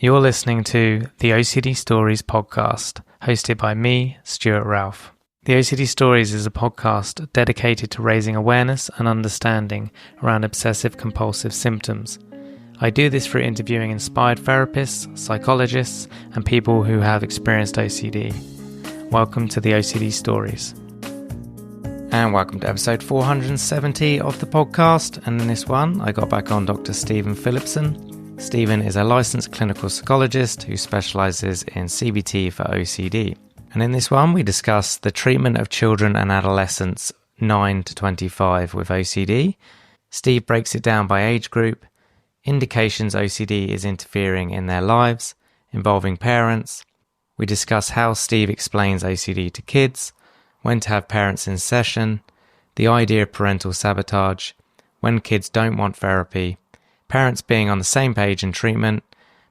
You're listening to the OCD Stories podcast, hosted by me, Stuart Ralph. The OCD Stories is a podcast dedicated to raising awareness and understanding around obsessive-compulsive symptoms. I do this through interviewing inspired therapists, psychologists, and people who have experienced OCD. Welcome to the OCD Stories. And welcome to episode 470 of the podcast. And in this one, I got back on Dr. Steven Phillipson. Steven is a licensed clinical psychologist who specializes in CBT for OCD. And in this one, we discuss the treatment of children and adolescents 9 to 25 with OCD. Steve breaks it down by age group, indications OCD is interfering in their lives, involving parents. We discuss how Steve explains OCD to kids, when to have parents in session, the idea of parental sabotage, when kids don't want therapy, parents being on the same page in treatment,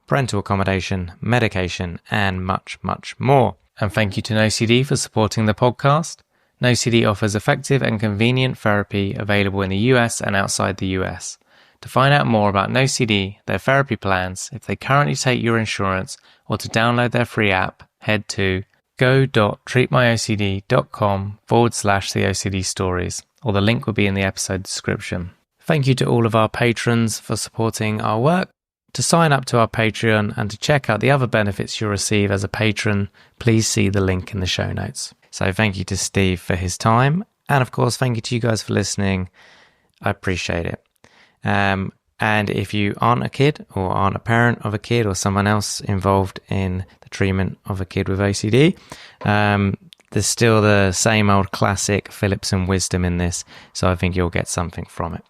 parental accommodation, medication, and much, much more. And thank you to NoCD for supporting the podcast. NoCD offers effective and convenient therapy available in the US and outside the US. To find out more about NoCD, their therapy plans, if they currently take your insurance, or to download their free app, head to go.treatmyocd.com/the OCD stories, or the link will be in the episode description. Thank you to all of our patrons for supporting our work. To sign up to our Patreon and to check out the other benefits you'll receive as a patron, please see the link in the show notes. So thank you to Steve for his time. And of course, thank you to you guys for listening. I appreciate it. And if you aren't a kid or aren't a parent of a kid or someone else involved in the treatment of a kid with OCD, there's still the same old classic Phillipson wisdom in this. So I think you'll get something from it.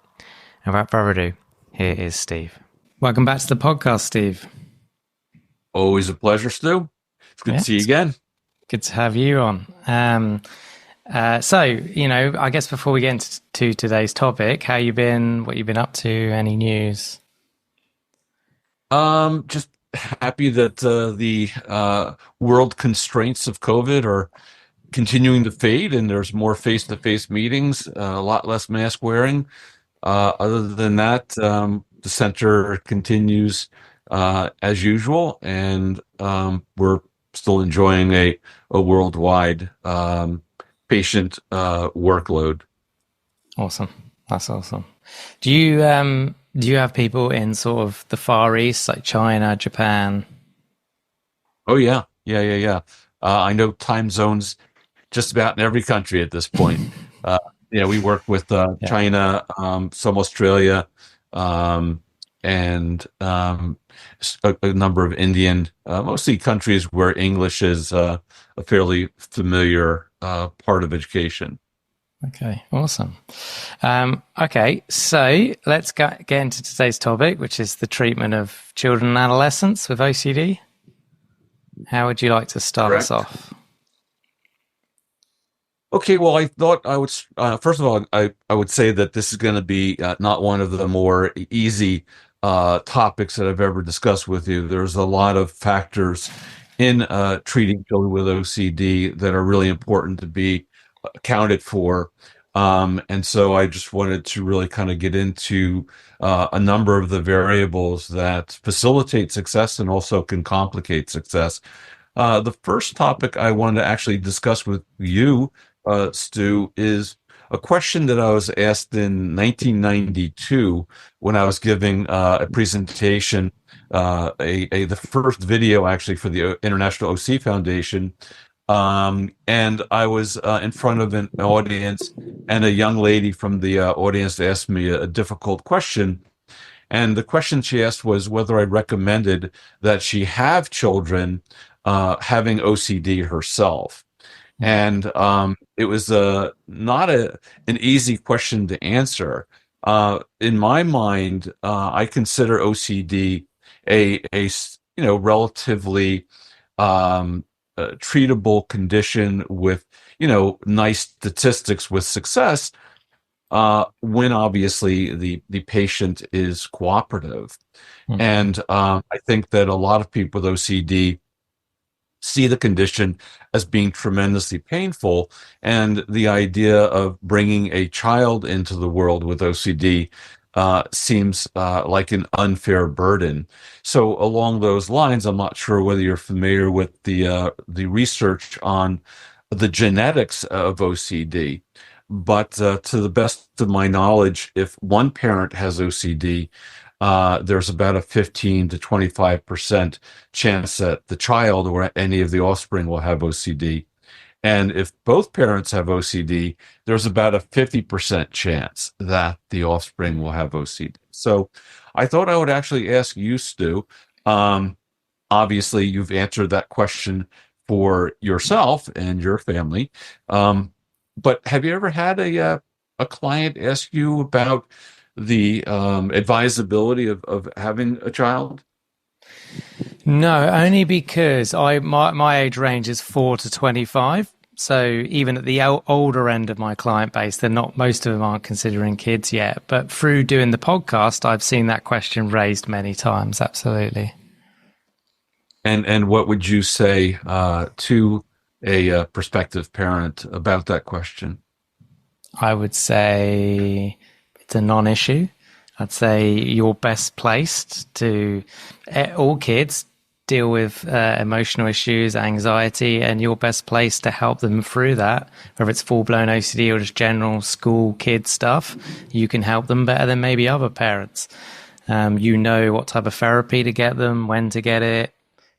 And without further ado, here is Steve. Welcome back to the podcast, Steve. Always a pleasure, Stu. It's good to see you again. Good to have you on. So, I guess before we get into today's topic, how you been? What you been up to? Any news? Just happy that the world constraints of COVID are continuing to fade, and there's more face-to-face meetings, a lot less mask wearing. Other than that, the center continues as usual, and we're still enjoying a worldwide patient workload. Awesome. That's awesome. Do you have people in sort of the Far East, like China, Japan? Oh yeah. I know time zones just about in every country at this point. We work with China, some Australia, and a number of Indian, mostly countries where English is a fairly familiar part of education. Okay, awesome. Okay, so let's get into today's topic, which is the treatment of children and adolescents with OCD. How would you like to start us off? Okay, well, I thought I would, first of all, I would say that this is going to be not one of the more easy topics that I've ever discussed with you. There's a lot of factors in treating children with OCD that are really important to be accounted for. And so I just wanted to really kind of get into a number of the variables that facilitate success and also can complicate success. The first topic I wanted to actually discuss with you, Stu, is a question that I was asked in 1992 when I was giving a presentation, the first video actually for the International OC Foundation. And I was in front of an audience, and a young lady from the audience asked me a difficult question. And the question she asked was whether I recommended that she have children having OCD herself. And it was not an easy question to answer. In my mind, I consider OCD a relatively treatable condition with nice statistics with success when obviously the patient is cooperative. Mm-hmm. And I think that a lot of people with OCD see the condition as being tremendously painful, and the idea of bringing a child into the world with OCD seems like an unfair burden. So along those lines, I'm not sure whether you're familiar with the research on the genetics of OCD, but to the best of my knowledge, if one parent has OCD, there's about a 15 to 25% chance that the child or any of the offspring will have OCD. And if both parents have OCD, there's about a 50% chance that the offspring will have OCD. So I thought I would actually ask you, Stu. Um, Obviously, you've answered that question for yourself and your family. Um, but have you ever had a client ask you about the advisability of having a child? No, only because my age range is 4 to 25. So even at the older end of my client base, they're not most of them aren't considering kids yet. But through doing the podcast, I've seen that question raised many times. Absolutely. And what would you say to a prospective parent about that question? I would say it's a non-issue. I'd say you're best placed to all kids deal with emotional issues, anxiety, and you're best placed to help them through that. Whether it's full-blown OCD or just general school kid stuff, you can help them better than maybe other parents. You know what type of therapy to get them, when to get it,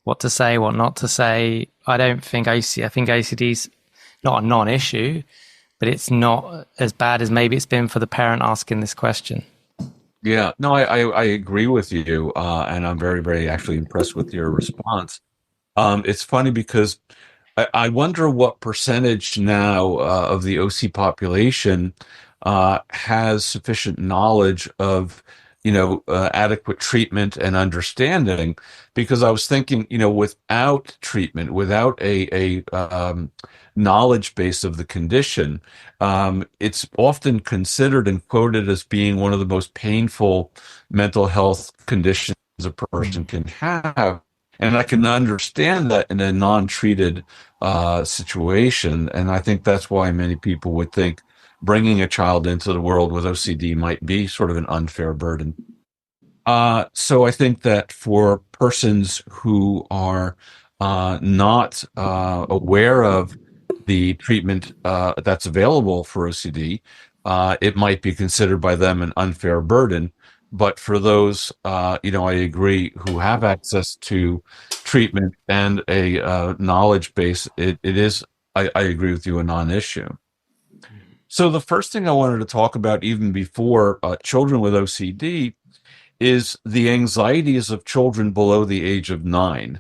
what to say, what not to say. I don't think OCD. I think OCD's not a non-issue, but it's not as bad as maybe it's been for the parent asking this question. Yeah, no, I agree with you, and I'm very, very actually impressed with your response. It's funny because I wonder what percentage now of the OC population has sufficient knowledge of, adequate treatment and understanding. Because I was thinking, without treatment, without a knowledge base of the condition, it's often considered and quoted as being one of the most painful mental health conditions a person can have. And I can understand that in a non-treated situation. And I think that's why many people would think bringing a child into the world with OCD might be sort of an unfair burden. So I think that for persons who are not aware of the treatment that's available for OCD, it might be considered by them an unfair burden. But for those, I agree, who have access to treatment and a knowledge base, it is, I agree with you, a non-issue. So the first thing I wanted to talk about, even before children with OCD, is the anxieties of children below the age of 9.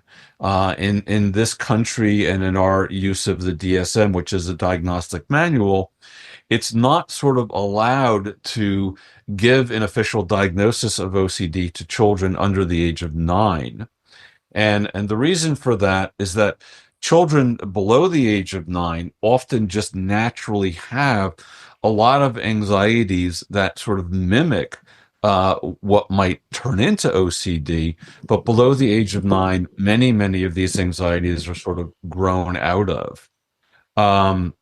In this country and in our use of the DSM, which is a diagnostic manual, it's not sort of allowed to give an official diagnosis of OCD to children under the age of 9. And the reason for that is that children below the age of 9 often just naturally have a lot of anxieties that sort of mimic what might turn into OCD, but below the age of 9, many of these anxieties are sort of grown out of. Um,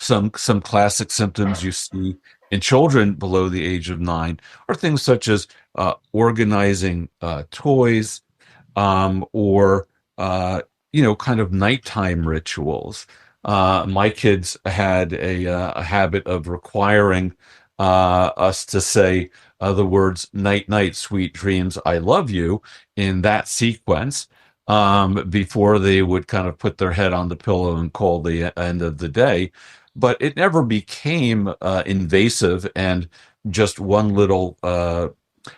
some classic symptoms you see in children below the age of 9 are things such as organizing toys, or kind of nighttime rituals. My kids had a habit of requiring us to say the words "night, night, sweet dreams, I love you" in that sequence before they would kind of put their head on the pillow and call the end of the day. But it never became invasive, and just one little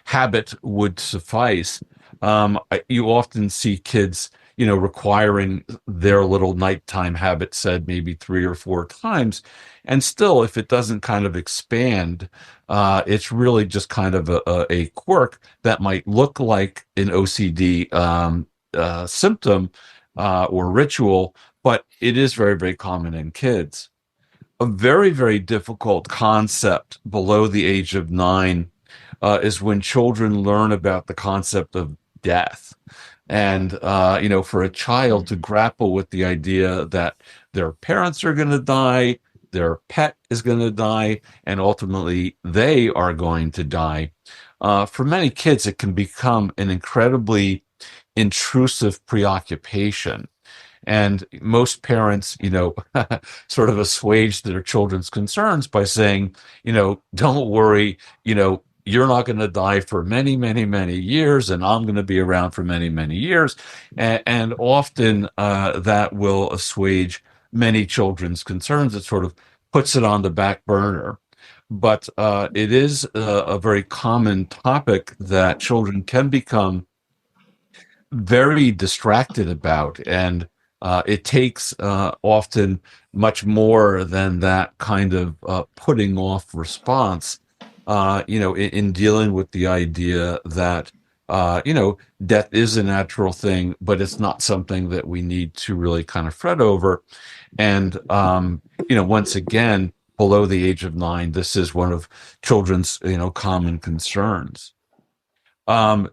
habit would suffice. You often see kids, requiring their little nighttime habit said maybe 3 or 4 times. And still, if it doesn't kind of expand, it's really just kind of a quirk that might look like an OCD symptom or ritual, but it is very, very common in kids. A very, very difficult concept below the age of 9 is when children learn about the concept of death. And, for a child to grapple with the idea that their parents are going to die, their pet is going to die, and ultimately they are going to die. For many kids, it can become an incredibly intrusive preoccupation. And most parents, sort of assuage their children's concerns by saying, don't worry, you're not going to die for many, many, many years, and I'm going to be around for many, many years. And often that will assuage many children's concerns. It sort of puts it on the back burner. But it is a very common topic that children can become very distracted about. And it takes often much more than that kind of putting off response, in dealing with the idea that, death is a natural thing, but it's not something that we need to really kind of fret over. And, once again, below the age of 9, this is one of children's, common concerns.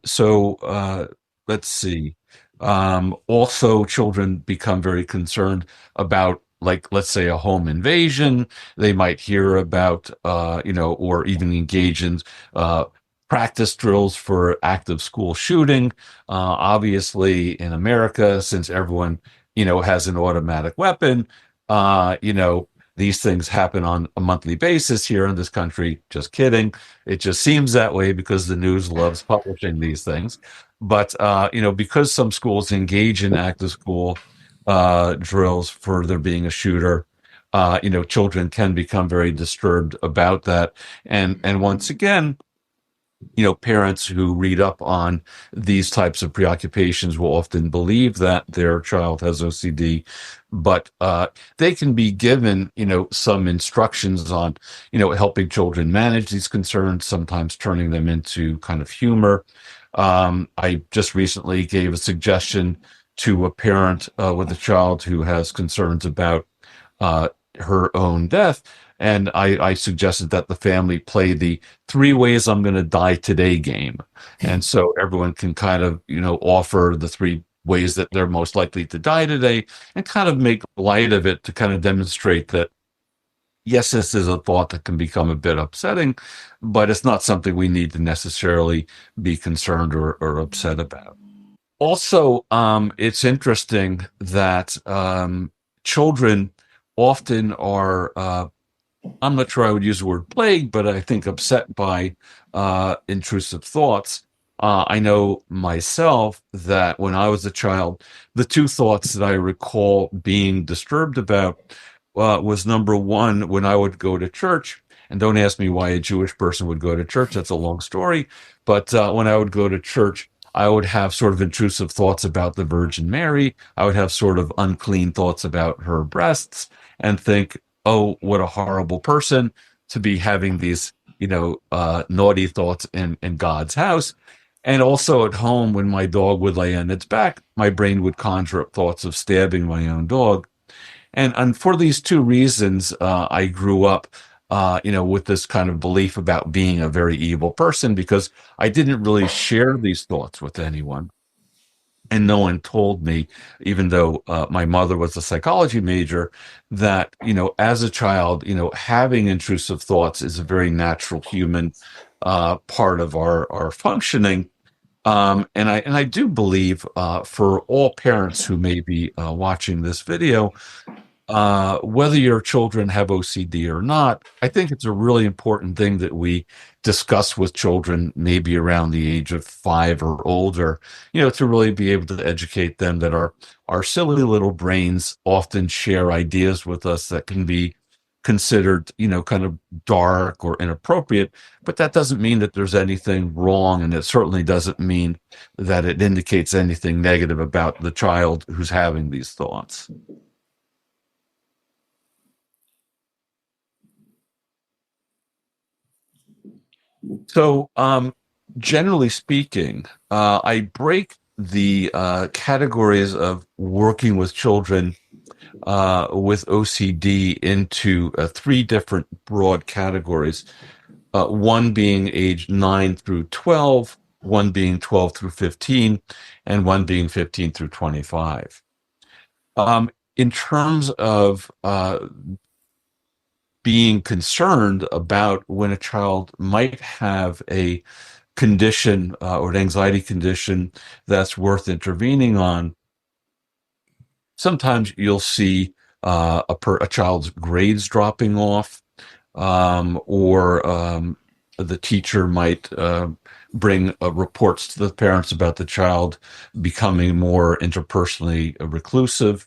So let's see. Also, children become very concerned about, like, let's say, a home invasion. They might hear about, or even engage in uh, practice drills for active school shooting. Obviously, in America, since everyone, has an automatic weapon, uh, you know, these things happen on a monthly basis here in this country. Just kidding. It just seems that way because the news loves publishing these things. But because some schools engage in active school drills for there being a shooter, children can become very disturbed about that. And once again, parents who read up on these types of preoccupations will often believe that their child has OCD, but they can be given, some instructions on, helping children manage these concerns, sometimes turning them into kind of humor. I just recently gave a suggestion to a parent with a child who has concerns about her own death. And I suggested that the family play the 3 ways I'm going to die today game. And so everyone can kind of, offer the 3 ways that they're most likely to die today and kind of make light of it to kind of demonstrate that, yes, this is a thought that can become a bit upsetting, but it's not something we need to necessarily be concerned or upset about. Also, it's interesting that children often are, I'm not sure I would use the word plagued, but I think upset by intrusive thoughts. I know myself that when I was a child, the 2 thoughts that I recall being disturbed about was, number one, when I would go to church. And don't ask me why a Jewish person would go to church. That's a long story. But when I would go to church, I would have sort of intrusive thoughts about the Virgin Mary. I would have sort of unclean thoughts about her breasts and think, oh, what a horrible person to be having these, naughty thoughts in God's house. And also at home, when my dog would lay on its back, my brain would conjure up thoughts of stabbing my own dog. And for these 2 reasons, I grew up, with this kind of belief about being a very evil person because I didn't really share these thoughts with anyone. And no one told me, even though my mother was a psychology major, that, as a child, having intrusive thoughts is a very natural human part of our functioning. And I do believe for all parents who may be watching this video, whether your children have OCD or not, I think it's a really important thing that we discuss with children, maybe around the age of 5 or older, to really be able to educate them that our silly little brains often share ideas with us that can be considered, kind of dark or inappropriate, but that doesn't mean that there's anything wrong, and it certainly doesn't mean that it indicates anything negative about the child who's having these thoughts. So, generally speaking, I break the categories of working with children with OCD into 3 different broad categories. One being age 9 through 12, one being 12 through 15, and one being 15 through 25. In terms of being concerned about when a child might have a condition or an anxiety condition that's worth intervening on. Sometimes you'll see a child's grades dropping off, or the teacher might bring reports to the parents about the child becoming more interpersonally reclusive.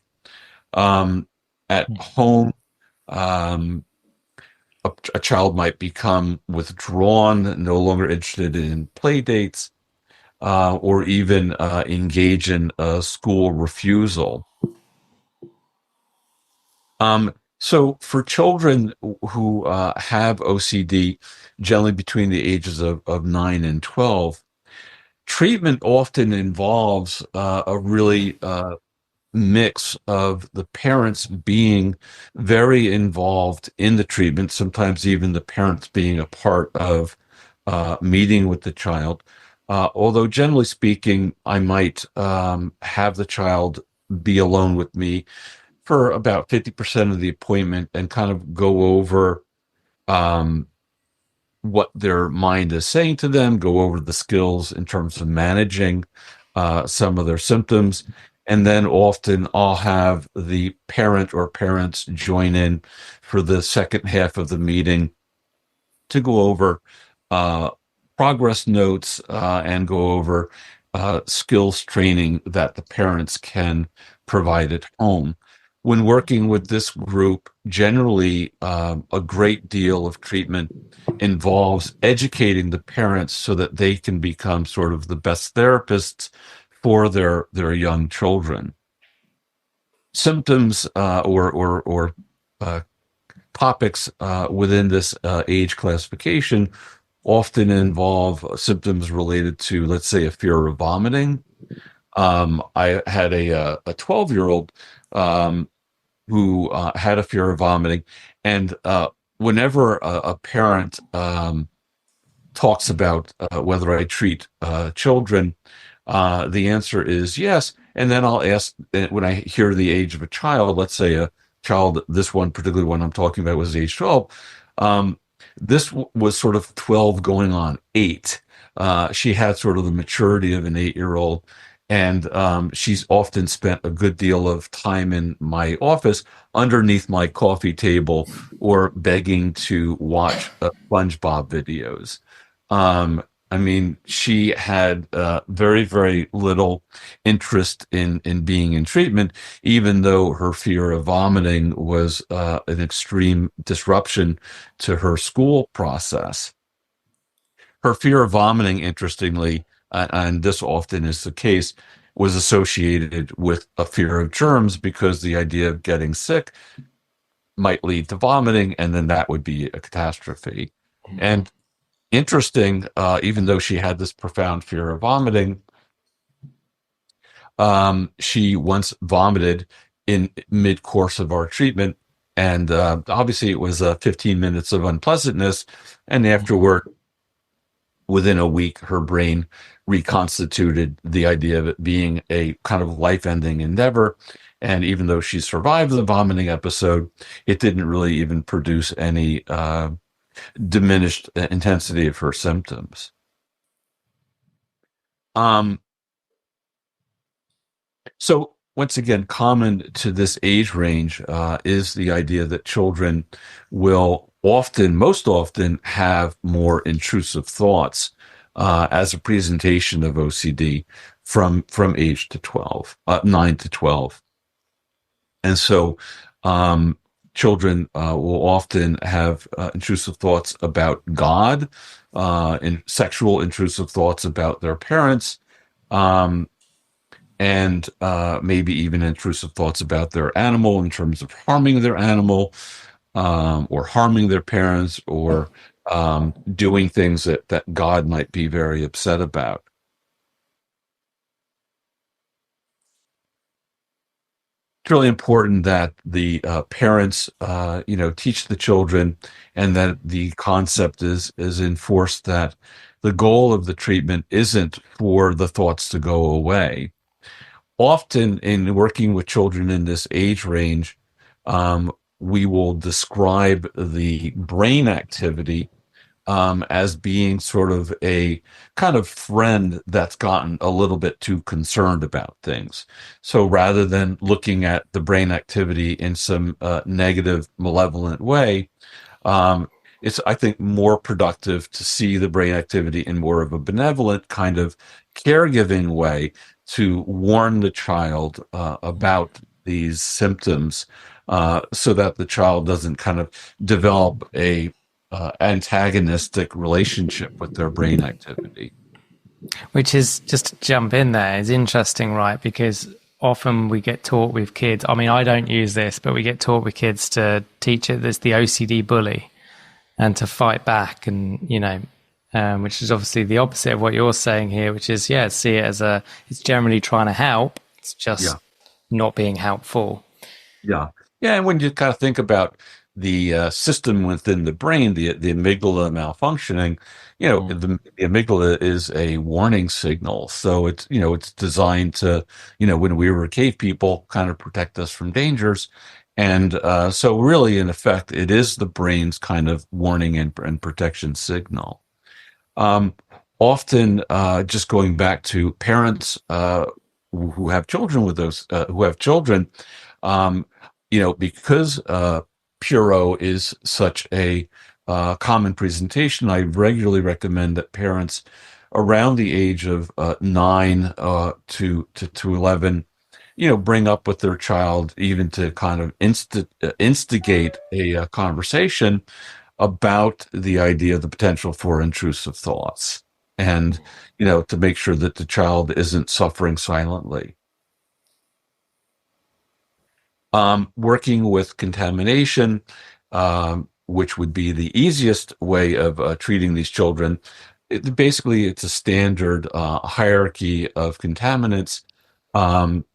At home, um, a child might become withdrawn, no longer interested in play dates, or even engage in school refusal. So for children who have OCD, generally between the ages of 9 and 12, treatment often involves a really mix of the parents being very involved in the treatment, sometimes even the parents being a part of meeting with the child. Although generally speaking, I might have the child be alone with me for about 50% of the appointment and kind of go over um, what their mind is saying to them, go over the skills in terms of managing some of their symptoms. And then often I'll have the parent or parents join in for the second half of the meeting to go over uh, progress notes and go over skills training that the parents can provide at home. When working with this group, generally a great deal of treatment involves educating the parents so that they can become sort of the best therapists for their young children. Symptoms or uh, topics within this age classification often involve symptoms related to, let's say, a fear of vomiting. I had a 12-year-old who had a fear of vomiting, and whenever a parent talks about whether I treat children, the answer is yes. And then I'll ask when I hear the age of a child, let's say a child, this one particular one I'm talking about was age 12. Um, this was sort of 12 going on 8. She had sort of the maturity of an 8-year-old. And she's often spent a good deal of time in my office underneath my coffee table or begging to watch SpongeBob videos. I mean, she had very, very little interest in being in treatment, even though her fear of vomiting was an extreme disruption to her school process. Her fear of vomiting, interestingly, and this often is the case, was associated with a fear of germs because the idea of getting sick might lead to vomiting, and then that would be a catastrophe. And interesting, even though she had this profound fear of vomiting, she once vomited in mid-course of our treatment, and obviously it was 15 minutes of unpleasantness, and afterward, within a week, her brain reconstituted the idea of it being a kind of life-ending endeavor. And even though she survived the vomiting episode, it didn't really even produce any diminished intensity of her symptoms. Um, so once again, common to this age range is the idea that children will often, most often, have more intrusive thoughts as a presentation of OCD from age to 12, 9 to 12. And so children will often have intrusive thoughts about God, and sexual intrusive thoughts about their parents, and maybe even intrusive thoughts about their animal in terms of harming their animal, or harming their parents, or doing things that God might be very upset about. It's really important that the parents, teach the children, and that the concept is enforced that the goal of the treatment isn't for the thoughts to go away. Often, in working with children in this age range, we will describe the brain activity as being sort of a kind of friend that's gotten a little bit too concerned about things. So rather than looking at the brain activity in some negative, malevolent way, um, it's, I think, more productive to see the brain activity in more of a benevolent kind of caregiving way to warn the child about these symptoms so that the child doesn't kind of develop a antagonistic relationship with their brain activity. Which is, just to jump in there, is interesting, right? Because often we get taught with kids, I mean, I don't use this, but we get taught with kids to teach it as the OCD bully and to fight back. And, which is obviously the opposite of what you're saying here, which is, yeah, see it as it's generally trying to help. It's just Yeah. not being helpful. Yeah. Yeah. And when you kind of think about the system within the brain, the amygdala malfunctioning, the amygdala is a warning signal. So it's designed to, when we were cave people, kind of protect us from dangers. And so really, in effect, it is the brain's kind of warning and protection signal. Um, Often, just going back to parents who have children with those who have children, um, because Puro is such a common presentation, I regularly recommend that parents around the age of 9 to 11, bring up with their child, even to kind of instigate a conversation about the idea of the potential for intrusive thoughts, and to make sure that the child isn't suffering silently. Working with contamination, which would be the easiest way of treating these children. Basically, it's a standard hierarchy of contaminants. Um,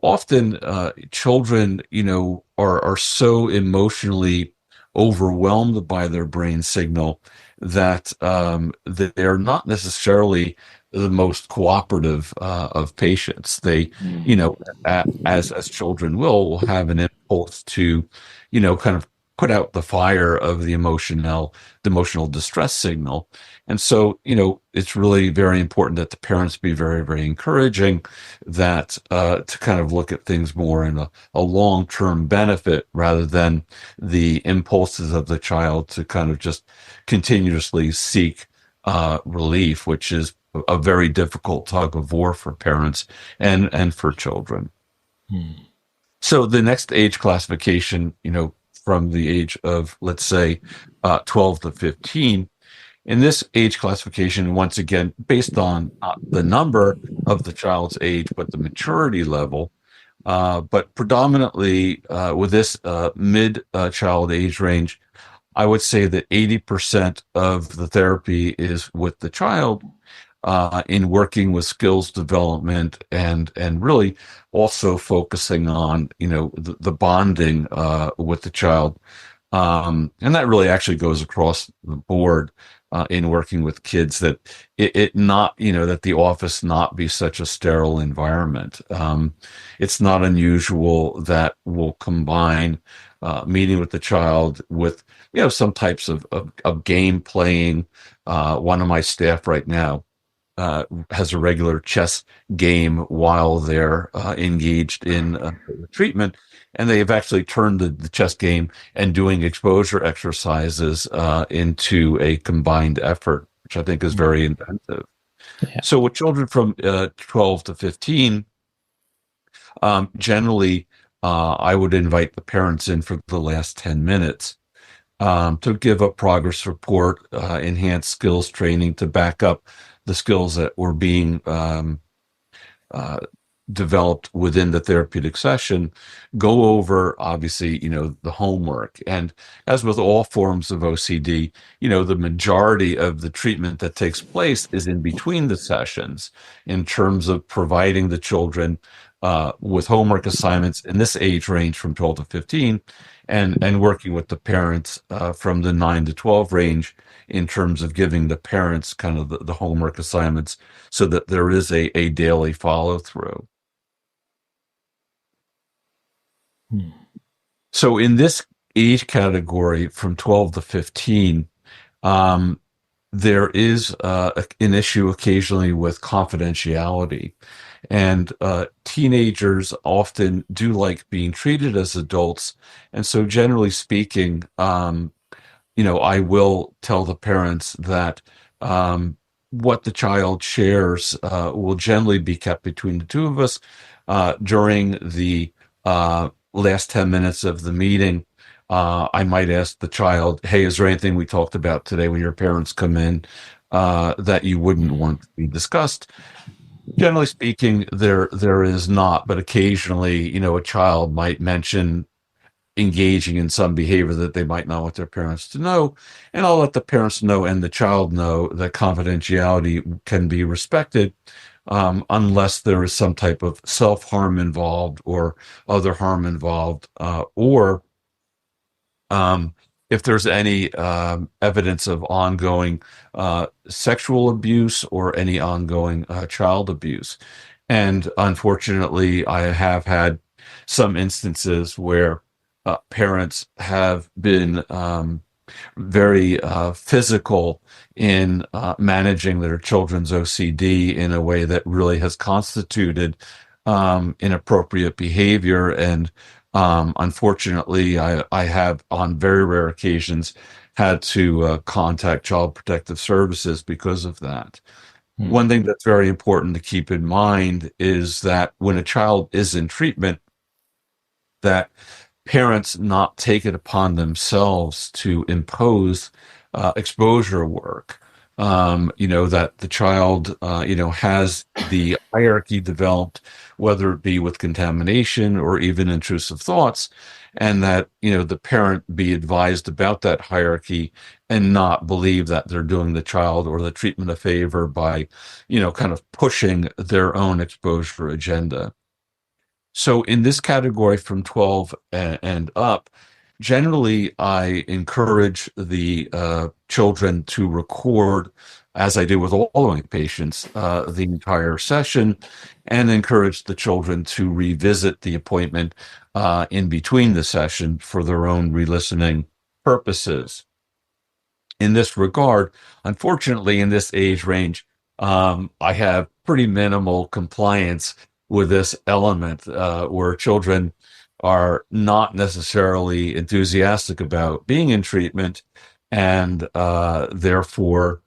Often, children, are so emotionally overwhelmed by their brain signal that they're not necessarily the most cooperative of patients. They, as children will have an impulse to, kind of put out the fire of the emotional distress signal. And so, it's really very important that the parents be very, very encouraging, that to kind of look at things more in a long-term benefit rather than the impulses of the child to kind of just continuously seek relief, which is a very difficult tug of war for parents and for children. So the next age classification, from the age of, let's say, 12 to 15, in this age classification, once again, based on not the number of the child's age, but the maturity level, but predominantly with this mid-child age range, I would say that 80% of the therapy is with the child in working with skills development and really also focusing on the bonding with the child, and that really actually goes across the board in working with kids, that it not that the office not be such a sterile environment. It's not unusual that we'll combine meeting with the child with some types of game playing. One of my staff right now has a regular chess game while they're engaged in treatment, and they have actually turned the chess game and doing exposure exercises into a combined effort, which I think is very inventive. Yeah. So with children from 12 to 15, generally, I would invite the parents in for the last 10 minutes to give a progress report, enhanced skills training to back up the skills that were being developed within the therapeutic session, go over, obviously, the homework. And as with all forms of OCD, the majority of the treatment that takes place is in between the sessions in terms of providing the children with homework assignments in this age range from 12 to 15, and working with the parents from the 9 to 12 range in terms of giving the parents kind of the homework assignments so that there is a daily follow through. So in this age category from 12 to 15, um, there is an issue occasionally with confidentiality. And teenagers often do like being treated as adults. And so, generally speaking, I will tell the parents that what the child shares will generally be kept between the two of us during the last 10 minutes of the meeting. I might ask the child, hey, is there anything we talked about today when your parents come in that you wouldn't want to be discussed? Generally speaking, there is not, but occasionally, a child might mention engaging in some behavior that they might not want their parents to know. And I'll let the parents know and the child know that confidentiality can be respected unless there is some type of self-harm involved or other harm involved, or um, if there's any evidence of ongoing sexual abuse or any ongoing child abuse. And unfortunately, I have had some instances where parents have been very physical in managing their children's OCD in a way that really has constituted inappropriate behavior. And unfortunately, I have on very rare occasions had to contact Child Protective Services because of that. One thing that's very important to keep in mind is that when a child is in treatment, that parents not take it upon themselves to impose exposure work. That the child, has the hierarchy developed, whether it be with contamination or even intrusive thoughts, and that, the parent be advised about that hierarchy and not believe that they're doing the child or the treatment a favor by, kind of pushing their own exposure agenda. So in this category from 12 and up, generally I encourage the children to record, as I do with all of my patients, the entire session, and encourage the children to revisit the appointment in between the session for their own re-listening purposes. In this regard, unfortunately, in this age range, I have pretty minimal compliance with this element, where children are not necessarily enthusiastic about being in treatment, and therefore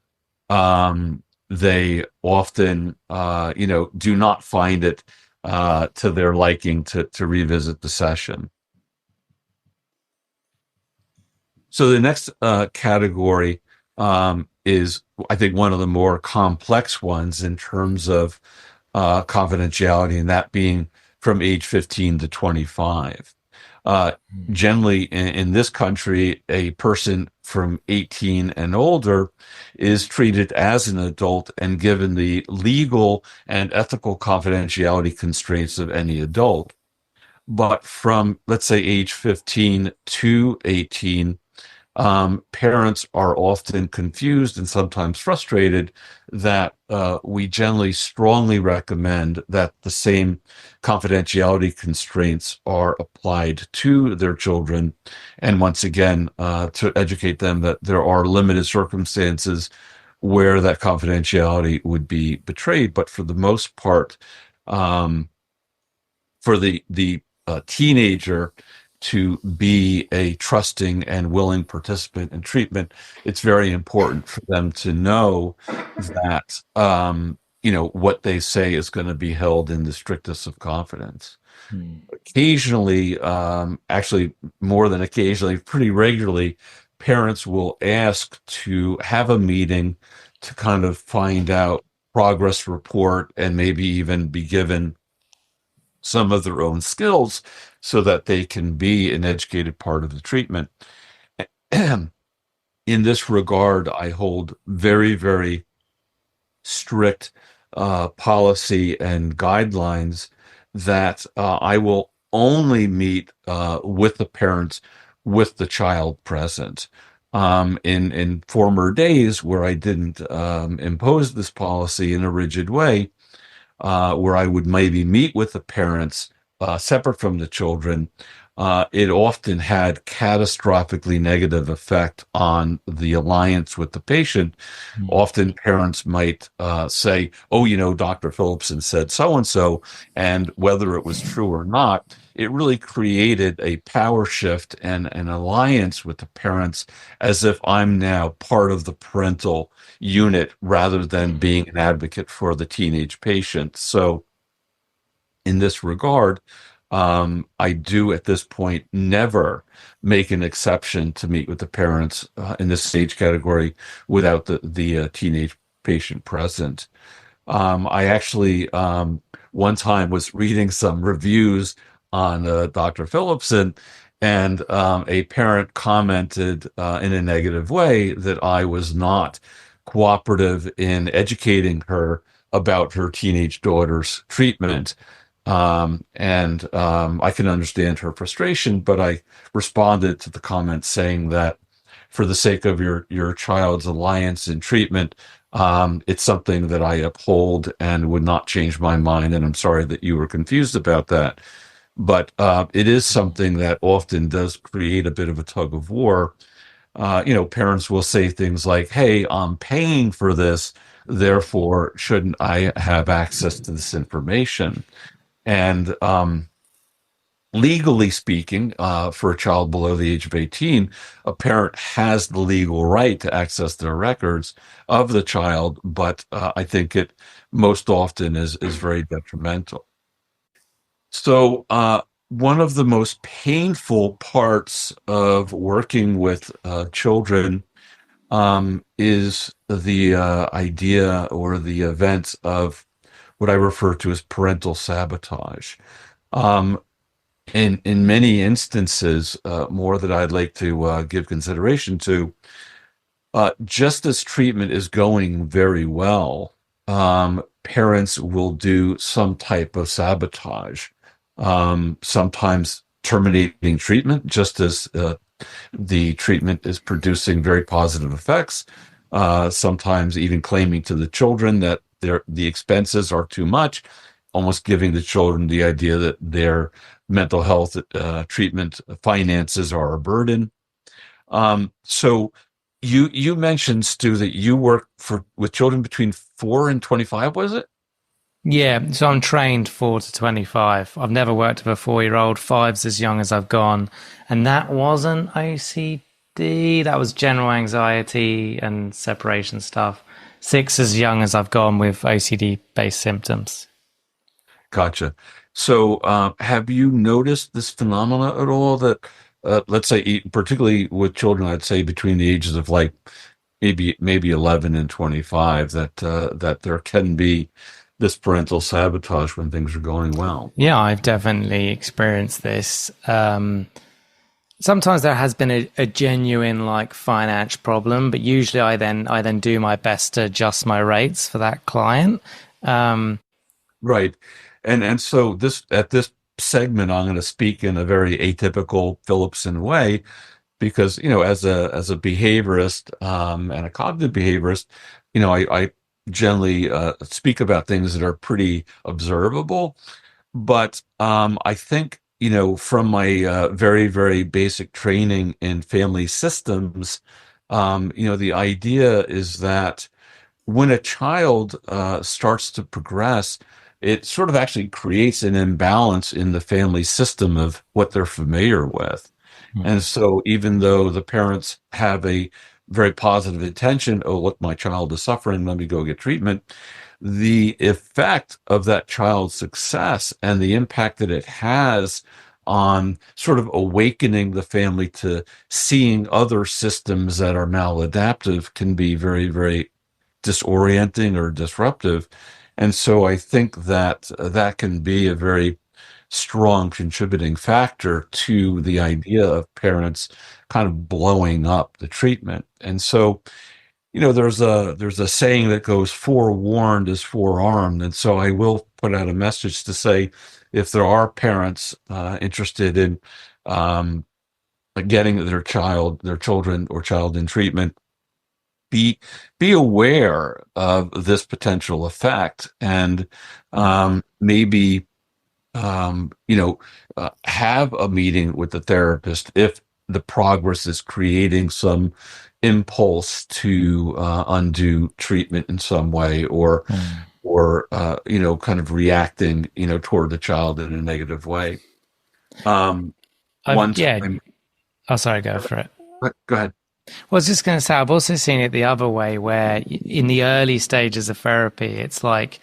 they often, do not find it to their liking to revisit the session. So the next category is, I think, one of the more complex ones in terms of confidentiality, and that being from age 15 to 25. Uh, Generally, in this country, a person from 18 and older is treated as an adult and given the legal and ethical confidentiality constraints of any adult. But from, let's say, age 15 to 18, parents are often confused and sometimes frustrated that we generally strongly recommend that the same confidentiality constraints are applied to their children. And once again, to educate them that there are limited circumstances where that confidentiality would be betrayed. But for the most part, for the teenager to be a trusting and willing participant in treatment, it's very important for them to know that what they say is going to be held in the strictest of confidence. Occasionally, actually more than occasionally, pretty regularly, parents will ask to have a meeting to kind of find out progress report and maybe even be given some of their own skills so that they can be an educated part of the treatment. In this regard, I hold very, very strict policy and guidelines that I will only meet with the parents with the child present. In former days where I didn't impose this policy in a rigid way, where I would maybe meet with the parents separate from the children, it often had catastrophically negative effect on the alliance with the patient. Mm. Often parents might say, "Oh, Dr. Phillipson said so and so," and whether it was true or not, it really created a power shift and an alliance with the parents, as if I'm now part of the parental unit rather than being an advocate for the teenage patient. So in this regard, I do at this point never make an exception to meet with the parents in this age category without the teenage patient present. I actually one time was reading some reviews on Dr. Phillipson, and a parent commented in a negative way that I was not cooperative in educating her about her teenage daughter's treatment. And I can understand her frustration, but I responded to the comment saying that for the sake of your child's alliance in treatment, it's something that I uphold and would not change my mind. And I'm sorry that you were confused about that. But it is something that often does create a bit of a tug of war. Parents will say things like, "Hey, I'm paying for this, therefore, shouldn't I have access to this information?" And legally speaking, for a child below the age of 18, a parent has the legal right to access their records of the child, but I think it most often is very detrimental. So, one of the most painful parts of working with children is the idea or the event of what I refer to as parental sabotage. Um, in many instances, more that I'd like to give consideration to, just as treatment is going very well, parents will do some type of sabotage, sometimes terminating treatment, just as the treatment is producing very positive effects. Sometimes even claiming to the children that the expenses are too much, almost giving the children the idea that their mental health treatment finances are a burden. So you mentioned, Stu, that you work with children between 4 and 25, was it? Yeah, so I'm trained 4 to 25. I've never worked with a 4-year-old. Five's as young as I've gone. And that wasn't OCD. That was general anxiety and separation stuff. 6 as young as I've gone with OCD based symptoms. Gotcha. So, have you noticed this phenomena at all that, let's say, particularly with children, I'd say between the ages of like maybe 11 and 25, that there can be this parental sabotage when things are going well? Yeah, I've definitely experienced this. Sometimes there has been a genuine like finance problem, but usually I then do my best to adjust my rates for that client. Um, Right. And so this segment, I'm going to speak in a very atypical Phillipson way because, as a behaviorist, and a cognitive behaviorist, I generally speak about things that are pretty observable. But I think, from my very, very basic training in family systems, the idea is that when a child starts to progress, it sort of actually creates an imbalance in the family system of what they're familiar with. And so, even though the parents have a very positive intention, "Oh, look, my child is suffering, let me go get treatment," the effect of that child's success and the impact that it has on sort of awakening the family to seeing other systems that are maladaptive can be very, very disorienting or disruptive. And so I think that that can be a very strong contributing factor to the idea of parents kind of blowing up the treatment. And so, there's a saying that goes, "Forewarned is forearmed." And so I will put out a message to say, if there are parents interested in um, getting their children or child in treatment, be be aware of this potential effect, and maybe have a meeting with the therapist if the progress is creating some impulse to undo treatment in some way, Mm. or kind of reacting, toward the child in a negative way. Um, I've one yeah. time, Oh, sorry, go for it. go ahead. Well, I was just going to say, I've also seen it the other way, where in the early stages of therapy, it's like,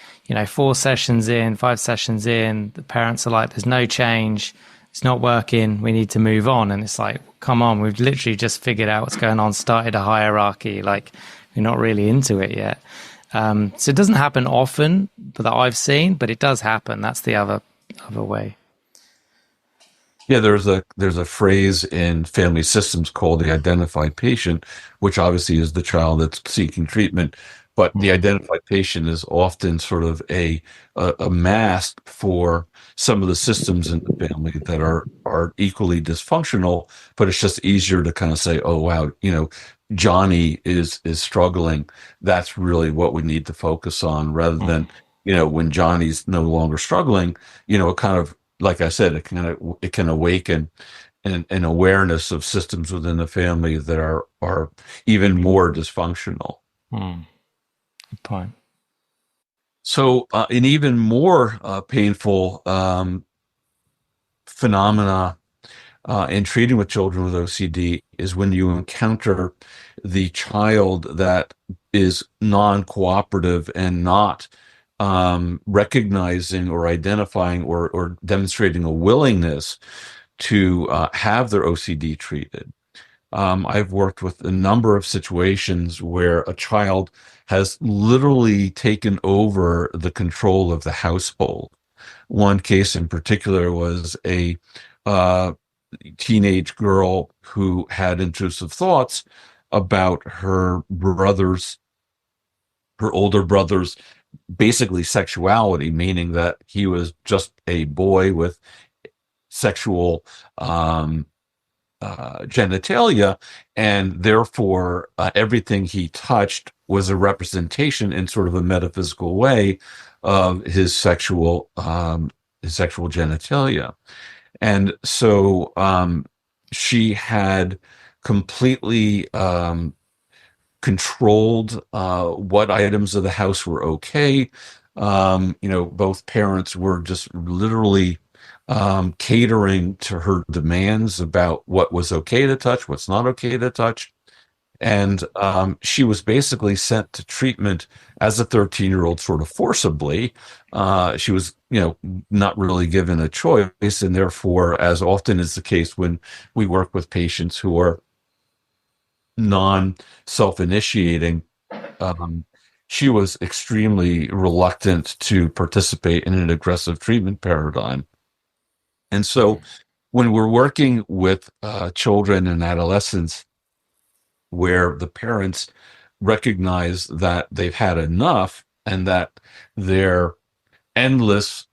4 sessions in, 5 sessions in, the parents are like, there's no change, it's not working, we need to move on. And it's like, come on, we've literally just figured out what's going on, started a hierarchy, like, we're not really into it yet. So it doesn't happen often that I've seen, but it does happen. That's the other way. Yeah, there's a phrase in family systems called the identified patient, which obviously is the child that's seeking treatment. But the Mm. identified patient is often sort of a mask for some of the systems in the family that are equally dysfunctional. But it's just easier to kind of say, oh wow, Johnny is struggling. That's really what we need to focus on, rather than when Johnny's no longer struggling, it kind of, like I said, it can awaken an awareness of systems within the family that are even more dysfunctional. Mm. Good point. So, an even more painful phenomena in treating with children with OCD is when you encounter the child that is non-cooperative and not recognizing or identifying or demonstrating a willingness to have their OCD treated. I've worked with a number of situations where a child has literally taken over the control of the household. One case in particular was a uh, teenage girl who had intrusive thoughts about her older brother's basically sexuality, meaning that he was just a boy with sexual um, genitalia, and therefore everything he touched was a representation in sort of a metaphysical way of his sexual genitalia. And so she had completely controlled what items of the house were okay. Both parents were just literally catering to her demands about what was okay to touch, what's not okay to touch. And she was basically sent to treatment as a 13-year-old, sort of forcibly. She was, not really given a choice. And therefore, as often is the case when we work with patients who are non self initiating, um, she was extremely reluctant to participate in an aggressive treatment paradigm. And so when we're working with children and adolescents where the parents recognize that they've had enough and that their endless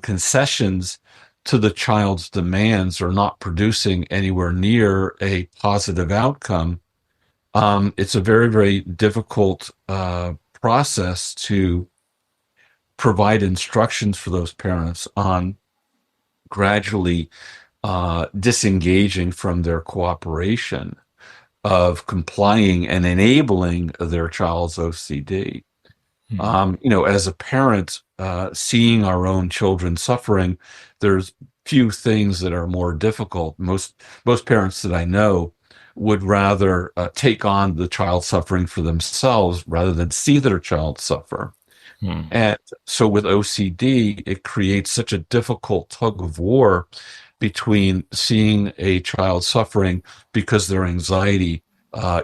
concessions to the child's demands are not producing anywhere near a positive outcome, it's a very, very difficult process to provide instructions for those parents on gradually disengaging from their cooperation of complying and enabling their child's OCD. Mm. As a parent, seeing our own children suffering, there's few things that are more difficult. Most parents that I know would rather take on the child suffering for themselves rather than see their child suffer. Mm. And so with OCD, it creates such a difficult tug of war between seeing a child suffering because their anxiety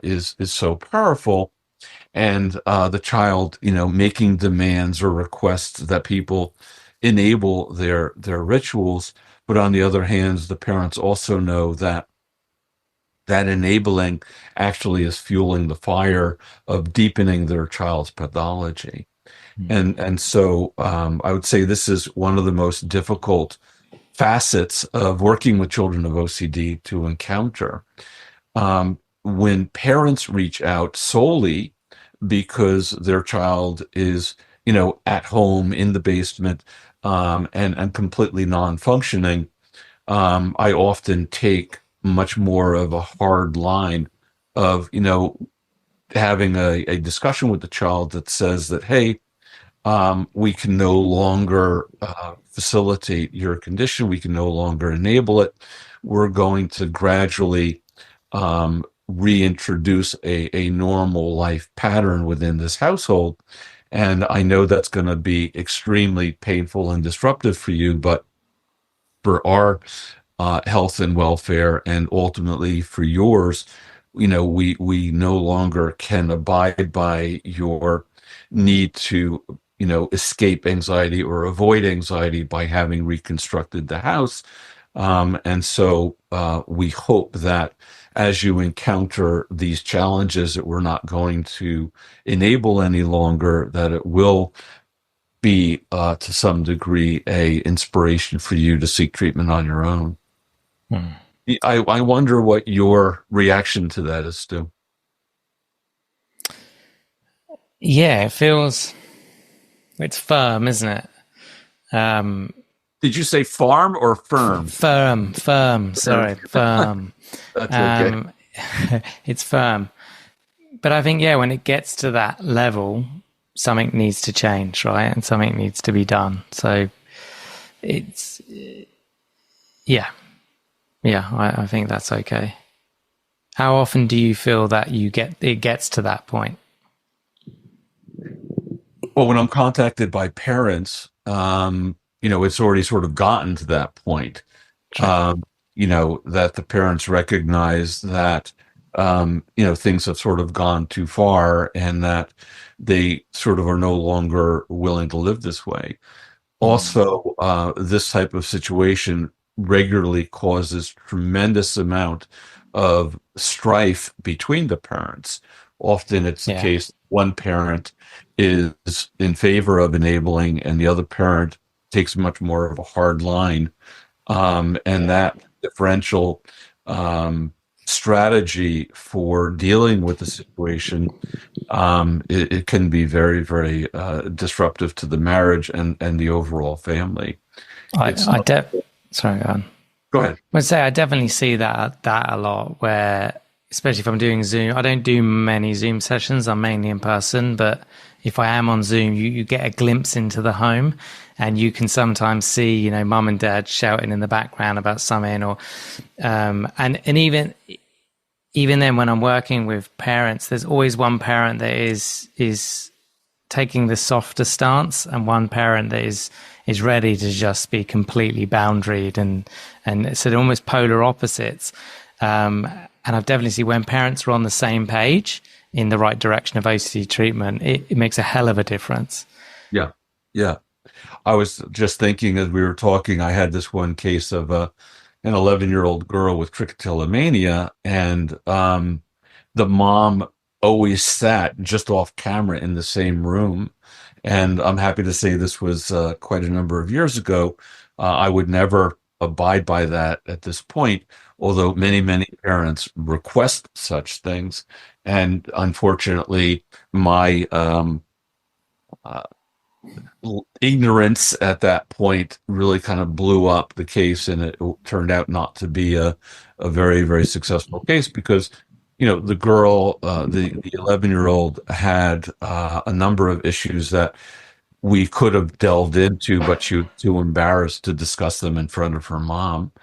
is so powerful, and the child, making demands or requests that people enable their rituals. But on the other hand, the parents also know that that enabling actually is fueling the fire of deepening their child's pathology. Mm. And so I would say this is one of the most difficult facets of working with children of OCD to encounter. When parents reach out solely because their child is, at home in the basement, and completely non-functioning, I often take much more of a hard line of, having a discussion with the child that says that, hey, we can no longer facilitate your condition. We can no longer enable it. We're going to gradually reintroduce a normal life pattern within this household. And I know that's going to be extremely painful and disruptive for you, but for our health and welfare, and ultimately for yours, we no longer can abide by your need to, escape anxiety or avoid anxiety by having reconstructed the house. And so we hope that as you encounter these challenges that we're not going to enable any longer, that it will be to some degree a inspiration for you to seek treatment on your own. I wonder what your reaction to that is, Stu. Yeah, it's firm, isn't it? Did you say farm or firm? Firm. Sorry, firm. That's okay. It's firm. But I think, when it gets to that level, something needs to change, right? And something needs to be done. So it's, I think that's okay. How often do you feel that it gets to that point? Well, when I'm contacted by parents, it's already sort of gotten to that point. Sure. That the parents recognize that, things have sort of gone too far and that they sort of are no longer willing to live this way. Also, this type of situation regularly causes tremendous amount of strife between the parents. Often it's the case one parent is in favor of enabling and the other parent takes much more of a hard line. And that differential strategy for dealing with the situation, it can be very, very disruptive to the marriage and the overall family. Sorry, go on. Go ahead. I'd say I definitely see that a lot, where, especially if I'm doing Zoom, I don't do many Zoom sessions. I'm mainly in person, but if I am on Zoom, you get a glimpse into the home, and you can sometimes see, mum and dad shouting in the background about something, or and even then, when I'm working with parents, there's always one parent that is taking the softer stance, and one parent that is ready to just be completely boundaried, and so they're almost polar opposites. And I've definitely seen when parents are on the same page in the right direction of OCD treatment, it makes a hell of a difference. Yeah. I was just thinking as we were talking, I had this one case of an 11-year-old girl with trichotillomania, and the mom always sat just off camera in the same room. And I'm happy to say this was quite a number of years ago. I would never abide by that at this point, although many, many parents request such things. And unfortunately, my ignorance at that point really kind of blew up the case, and it turned out not to be a very, very successful case because, the girl, the 11-year-old had a number of issues that we could have delved into, but she was too embarrassed to discuss them in front of her mom.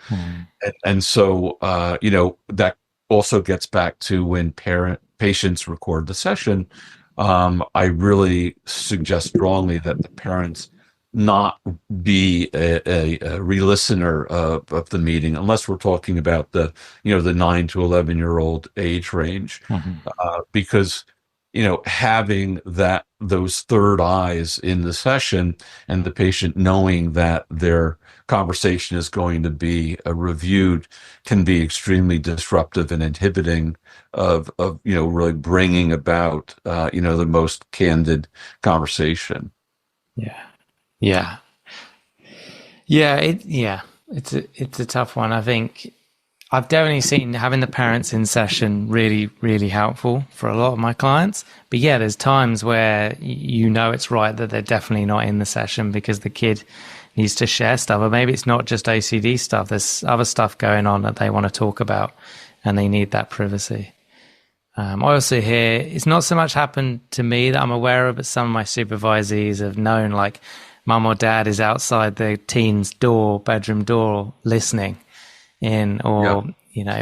And so, that also gets back to when patients record the session. I really suggest strongly that the parents not be a re-listener of the meeting, unless we're talking about the 9 to 11-year-old age range, because having those third eyes in the session and the patient knowing that their conversation is going to be reviewed can be extremely disruptive and inhibiting of really bringing about the most candid conversation. It's a tough one. I think I've definitely seen having the parents in session really, really helpful for a lot of my clients. But there's times where it's right that they're definitely not in the session because the kid needs to share stuff, or maybe it's not just OCD stuff. There's other stuff going on that they want to talk about, and they need that privacy. I also hear it's not so much happened to me that I'm aware of, but some of my supervisees have known, like, mum or dad is outside the teen's bedroom door, listening in, or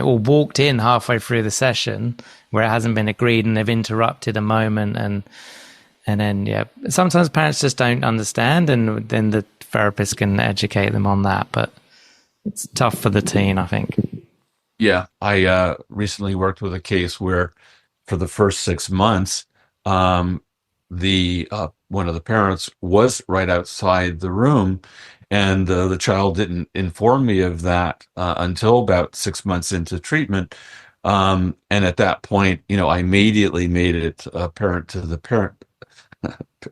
or walked in halfway through the session where it hasn't been agreed, and they've interrupted a moment, and then sometimes parents just don't understand, and then the therapist can educate them on that. But it's tough for the teen, I think. Yeah, I recently worked with a case where, for the first 6 months, the one of the parents was right outside the room, and the child didn't inform me of that until about 6 months into treatment. And at that point, I immediately made it apparent to the parent.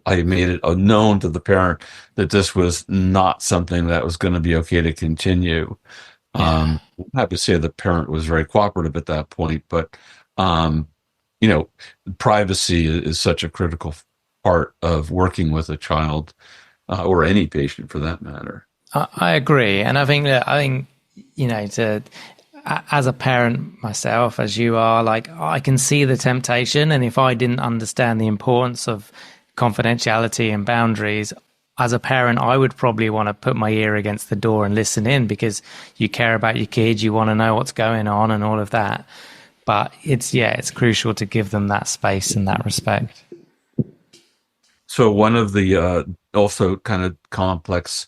I made it known to the parent that this was not something that was going to be okay to continue. I'm happy to say the parent was very cooperative at that point, but privacy is such a critical part of working with a child, or any patient for that matter. I agree, and I think as a parent myself, as you are, like, I can see the temptation, and if I didn't understand the importance of confidentiality and boundaries, as a parent, I would probably want to put my ear against the door and listen in, because you care about your kids, you want to know what's going on and all of that. But it's crucial to give them that space and that respect. So one of the also kind of complex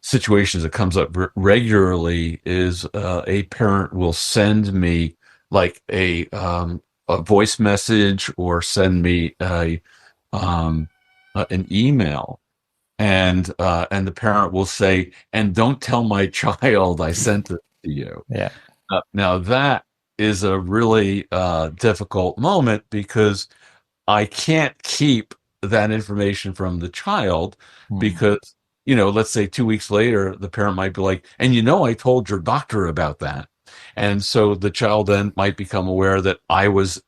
situations that comes up regularly is a parent will send me like a voice message, or send me an email. And the parent will say, "And don't tell my child I sent it to you." Yeah. Now that is a really difficult moment, because I can't keep that information from the child, because let's say 2 weeks later, the parent might be like, "And I told your doctor about that," and so the child then might become aware that I was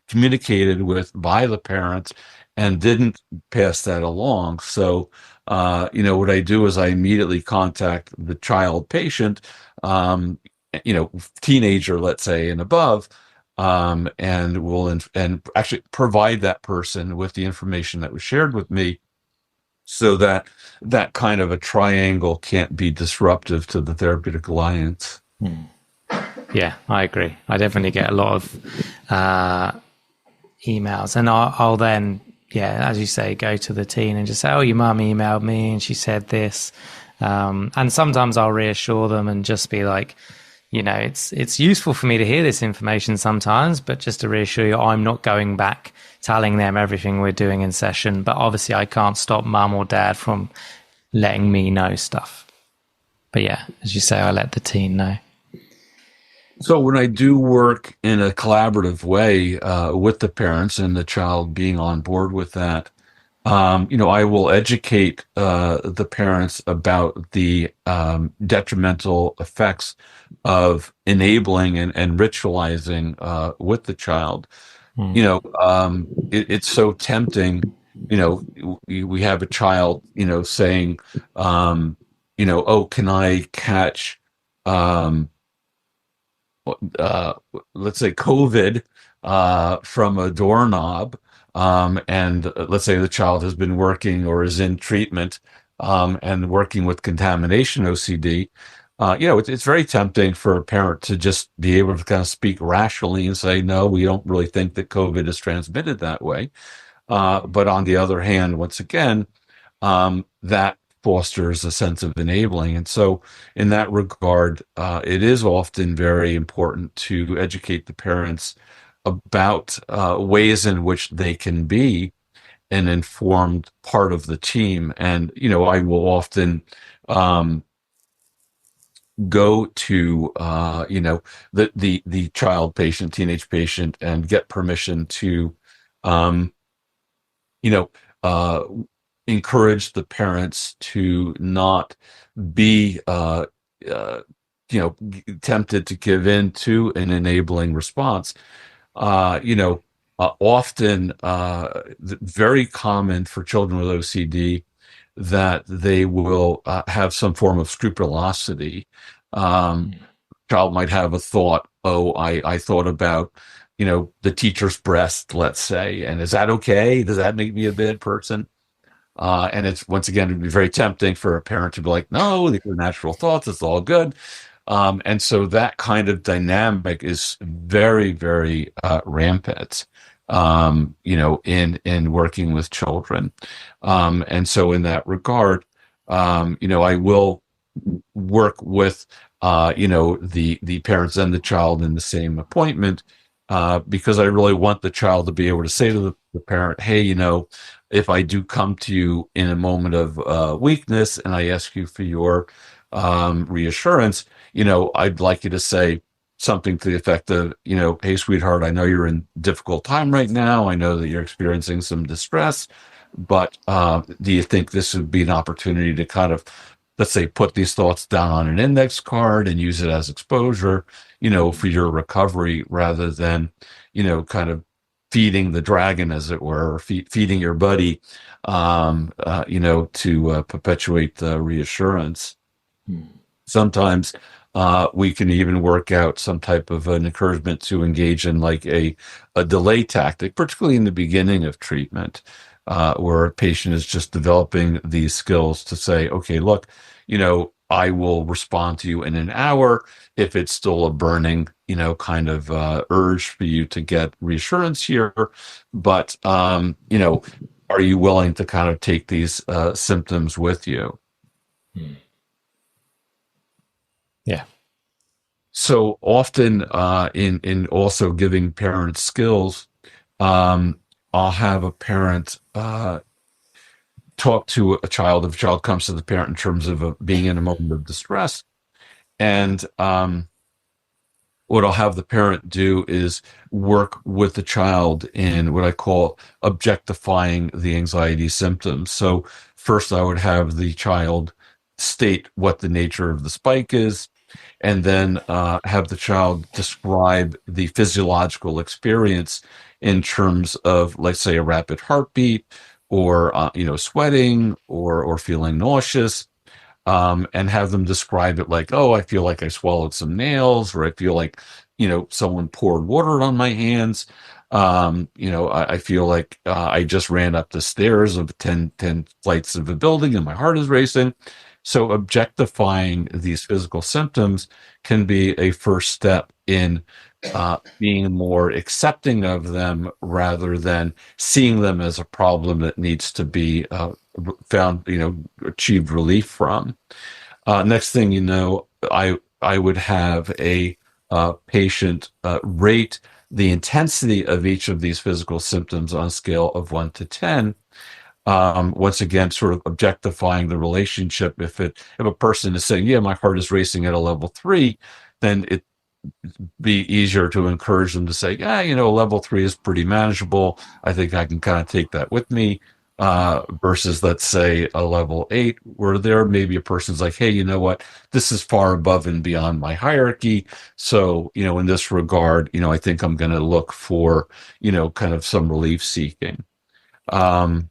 communicated with by the parents and didn't pass that along. So, what I do is I immediately contact the child patient, teenager, let's say, and above, and will and actually provide that person with the information that was shared with me, so that that kind of a triangle can't be disruptive to the therapeutic alliance. Yeah, I agree. I definitely get a lot of emails, and I'll then, as you say, go to the teen and just say, "Oh, your mum emailed me and she said this," and sometimes I'll reassure them and just be like, it's useful for me to hear this information sometimes, but just to reassure you, I'm not going back telling them everything we're doing in session, but obviously I can't stop mum or dad from letting me know stuff. But yeah, as you say, I let the teen know. So when I do work in a collaborative way with the parents and the child being on board with that, I will educate the parents about the detrimental effects of enabling and ritualizing with the child. It's so tempting. We have a child, saying, "Oh, can I catch?" Let's say COVID from a doorknob, and let's say the child has been working or is in treatment and working with contamination OCD. It's very tempting for a parent to just be able to kind of speak rationally and say, "No, we don't really think that COVID is transmitted that way." But on the other hand, once again, that fosters a sense of enabling. And so in that regard, it is often very important to educate the parents about ways in which they can be an informed part of the team. And, I will often go to, the child patient, teenage patient, and get permission to, you know, uh, encourage the parents to not be, tempted to give in to an enabling response. Often, very common for children with OCD, that they will have some form of scrupulosity. Um, Child might have a thought, oh, I thought about, the teacher's breast, let's say, and is that okay? Does that make me a bad person? And it's, once again, it'd be very tempting for a parent to be like, no, these are natural thoughts. It's all good. And so that kind of dynamic is very, very rampant, in working with children. And so in that regard, I will work with, the parents and the child in the same appointment, because I really want the child to be able to say to the parent, hey, if I do come to you in a moment of weakness and I ask you for your reassurance, I'd like you to say something to the effect of, hey, sweetheart, I know you're in a difficult time right now. I know that you're experiencing some distress, but do you think this would be an opportunity to kind of, let's say, put these thoughts down on an index card and use it as exposure, for your recovery rather than, kind of feeding the dragon, as it were, or feeding your buddy, to perpetuate the reassurance. Sometimes we can even work out some type of an encouragement to engage in like a delay tactic, particularly in the beginning of treatment, where a patient is just developing these skills to say, okay, look, I will respond to you in an hour if it's still a burning, kind of urge for you to get reassurance here. But, are you willing to kind of take these symptoms with you? Yeah. So often, in also giving parents skills, I'll have a parent talk to a child if a child comes to the parent in terms of being in a moment of distress, and what I'll have the parent do is work with the child in what I call objectifying the anxiety symptoms. So first, I would have the child state what the nature of the spike is, and then have the child describe the physiological experience in terms of, let's say, a rapid heartbeat, or sweating, or feeling nauseous, and have them describe it like, oh, I feel like I swallowed some nails, or I feel like someone poured water on my hands. I feel like I just ran up the stairs of 10 flights of a building and my heart is racing. So objectifying these physical symptoms can be a first step in being more accepting of them rather than seeing them as a problem that needs to be found, achieved relief from. Next thing you know, I would have a patient rate the intensity of each of these physical symptoms on a scale of 1 to 10. Once again, sort of objectifying the relationship. If a person is saying, yeah, my heart is racing at a level 3, then it be easier to encourage them to say, yeah, a level 3 is pretty manageable. I think I can kind of take that with me. Versus, let's say, a level 8, where there maybe a person's like, hey, you know what, this is far above and beyond my hierarchy. So, in this regard, I think I'm going to look for, kind of some relief seeking. And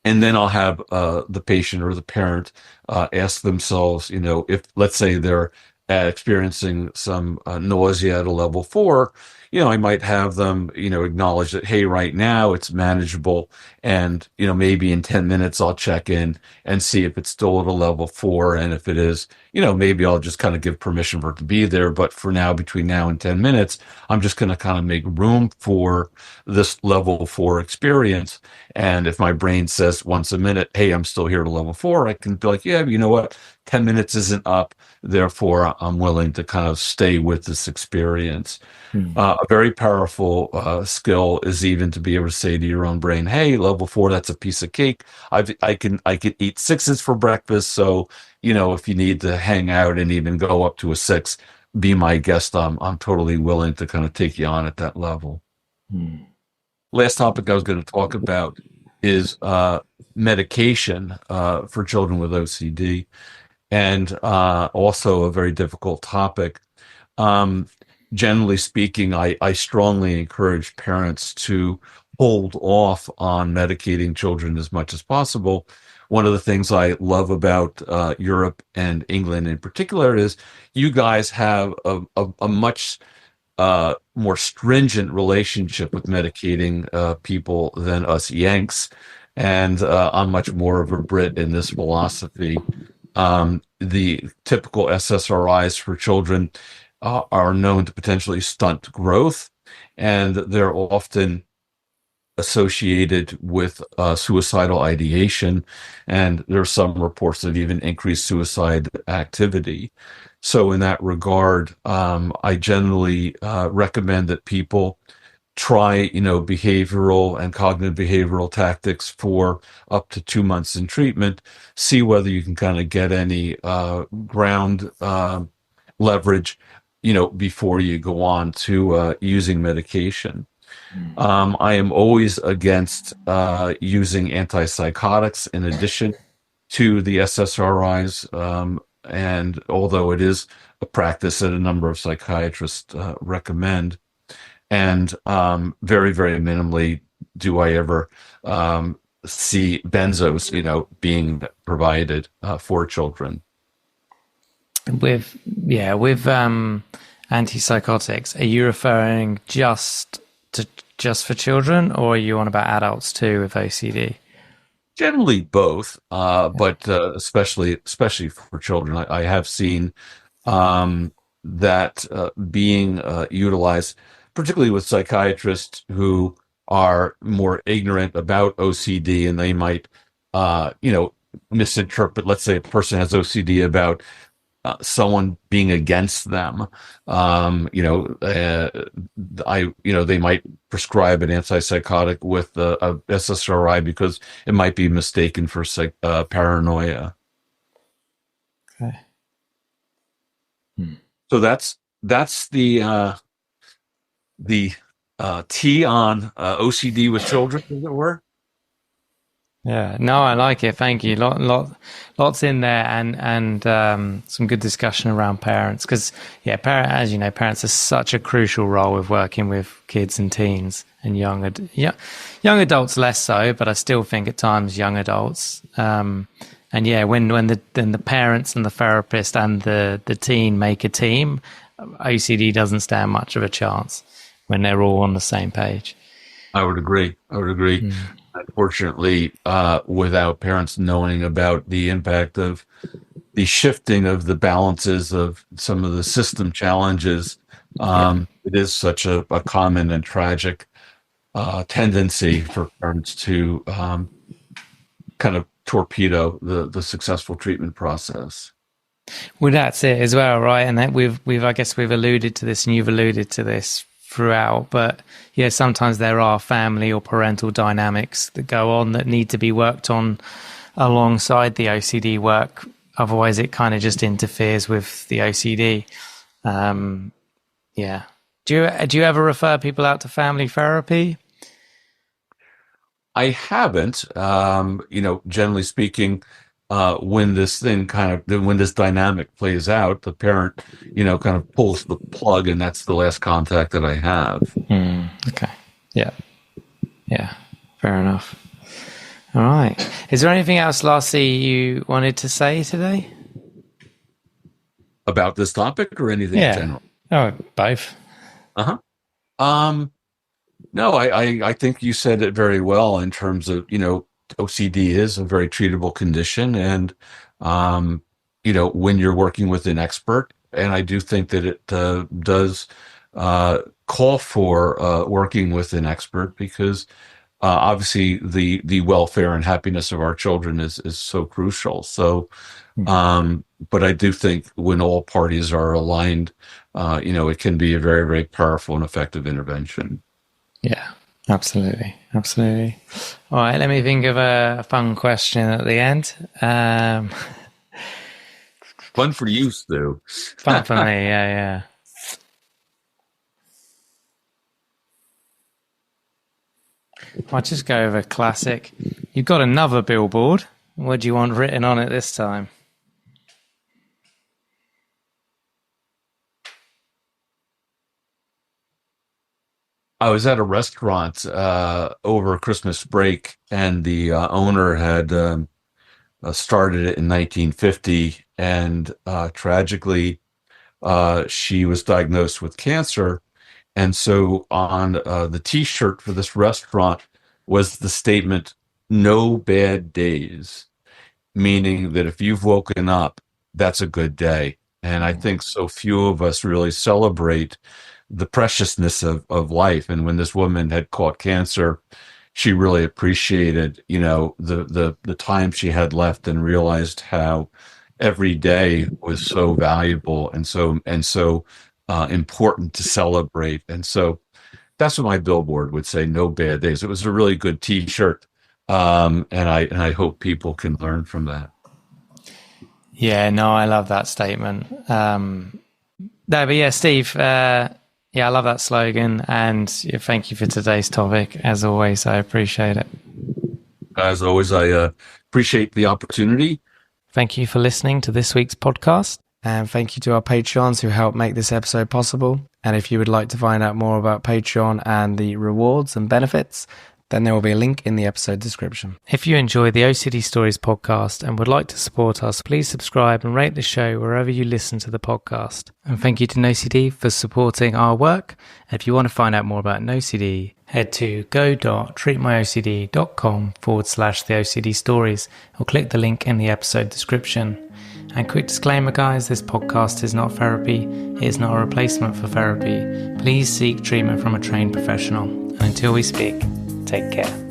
then I'll have the patient or the parent ask themselves, if, let's say, they're experiencing some nausea at a level 4, I might have them, acknowledge that, hey, right now it's manageable. And, maybe in 10 minutes I'll check in and see if it's still at a level 4. And if it is, maybe I'll just kind of give permission for it to be there. But for now, between now and 10 minutes, I'm just going to kind of make room for this level 4 experience. And if my brain says once a minute, hey, I'm still here at a level 4, I can be like, yeah, you know what? 10 minutes isn't up. Therefore, I'm willing to kind of stay with this experience. A very powerful skill is even to be able to say to your own brain, hey, level 4, that's a piece of cake. I can eat 6s for breakfast. So, if you need to hang out and even go up to a 6, be my guest. I'm totally willing to kind of take you on at that level. Last topic I was going to talk about is medication for children with OCD, and also a very difficult topic. Generally speaking, I strongly encourage parents to hold off on medicating children as much as possible. one of the things I love about Europe and England in particular is you guys have a much more stringent relationship with medicating people than us Yanks, and I'm much more of a Brit in this philosophy. The typical SSRIs for children are known to potentially stunt growth, and they're often associated with suicidal ideation, and there are some reports that even increase suicide activity. So, in that regard, I generally recommend that people try, behavioral and cognitive behavioral tactics for up to 2 months in treatment. See whether you can kind of get any ground leverage, before you go on to using medication. I am always against using antipsychotics in addition to the SSRIs. And although it is a practice that a number of psychiatrists recommend, and very, very minimally do I ever see benzos, being provided for children. With antipsychotics, are you referring just for children, or are you on about adults too with OCD? Generally both, but especially for children, I have seen that being utilized, particularly with psychiatrists who are more ignorant about OCD, and they might, misinterpret. Let's say a person has OCD about someone being against them. They might prescribe an antipsychotic with a SSRI because it might be mistaken for paranoia. Okay. So that's the T on OCD with children, as it were. Yeah, no, I like it. Thank you. Lots in there, and some good discussion around parents, because as you know, parents are such a crucial role with working with kids and teens and young adults less so, but I still think at times young adults. And when the parents and the therapist and the teen make a team, OCD doesn't stand much of a chance when they're all on the same page. I would agree. Unfortunately, without parents knowing about the impact of the shifting of the balances of some of the system challenges, it is such a common and tragic tendency for parents to kind of torpedo the successful treatment process. Well, that's it as well, right? And that we've I guess we've alluded to this, and you've alluded to this throughout, but sometimes there are family or parental dynamics that go on that need to be worked on alongside the OCD work. Otherwise it kind of just interferes with the OCD. Do you ever refer people out to family therapy? I haven't. Generally speaking, when this dynamic plays out, the parent, kind of pulls the plug, and that's the last contact that I have. Okay. Yeah. Fair enough. All right. Is there anything else, Lassie, you wanted to say today about this topic, or anything in general? Oh, both. No, I think you said it very well in terms of, OCD is a very treatable condition. And, when you're working with an expert, and I do think that it does call for working with an expert, because obviously the welfare and happiness of our children is so crucial. So, but I do think when all parties are aligned, it can be a very, very powerful and effective intervention. Yeah, absolutely. All right, let me think of a fun question at the end. Fun for you, Stu. Fun for me, yeah. I'll just go with a classic. You've got another billboard. What do you want written on it this time? I was at a restaurant over Christmas break, and the owner had started it in 1950, and tragically, she was diagnosed with cancer. And so on the T-shirt for this restaurant was the statement, "No bad days," meaning that if you've woken up, that's a good day. And I think so few of us really celebrate the preciousness of life. And when this woman had caught cancer, she really appreciated, the time she had left, and realized how every day was so valuable and so important to celebrate. And so that's what my billboard would say: "No bad days." It was a really good T-shirt, and I hope people can learn from that. Yeah, no, I love that statement. No, but yeah, Steve, I love that slogan, and thank you for today's topic. As always, I appreciate it. As always, I appreciate the opportunity. Thank you for listening to this week's podcast, and thank you to our Patreons who helped make this episode possible. And if you would like to find out more about Patreon and the rewards and benefits, then there will be a link in the episode description. If you enjoy the OCD Stories podcast and would like to support us, please subscribe and rate the show wherever you listen to the podcast. And thank you to NoCD for supporting our work. And if you want to find out more about NoCD, head to go.treatmyocd.com/the OCD Stories or click the link in the episode description. And quick disclaimer, guys, this podcast is not therapy. It is not a replacement for therapy. Please seek treatment from a trained professional. And until we speak, take care.